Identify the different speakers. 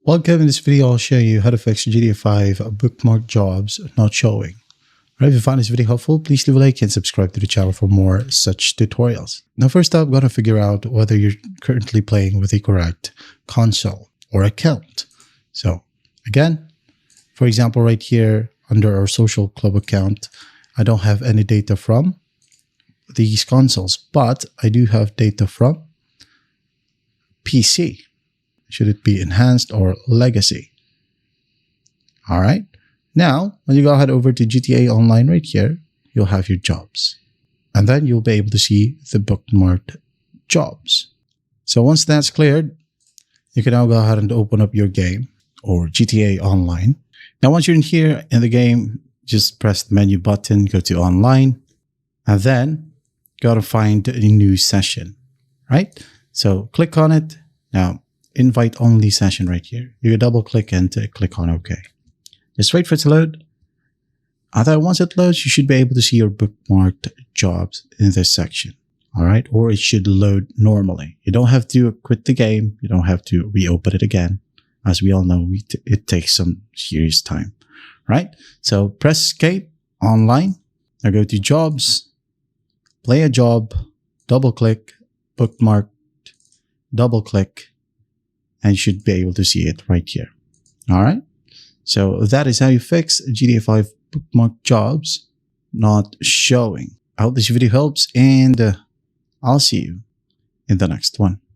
Speaker 1: Welcome. In this video, I'll show you how to fix GTA 5 bookmark jobs not showing. Alright, if you found this video helpful, please leave a like and subscribe to the channel for more such tutorials. Now, first up, I'm going to figure out whether you're currently playing with the correct console or account. So, again, for example, right here under our social club account, I don't have any data from these consoles, but I do have data from PC. Should it be enhanced or legacy? All right. Now, when you go ahead over to GTA Online right here, you'll have your jobs. And then you'll be able to see the bookmarked jobs. So once that's cleared, you can now go ahead and open up your game or GTA Online. Now, once you're in here in the game, just press the menu button, go to Online, and then go to find a new session, right? So click on it. Now, invite only session right here. You double click and click on OK. Just wait for it to load. And then once it loads, you should be able to see your bookmarked jobs in this section. All right. Or it should load normally. You don't have to quit the game. You don't have to reopen it again. As we all know, it takes some serious time. Right. So press escape online. Now go to jobs, play a job, double click, bookmarked, double click, and you should be able to see it right here. All right. So that is how you fix GTA 5 bookmark jobs not showing. I hope this video helps, and I'll see you in the next one.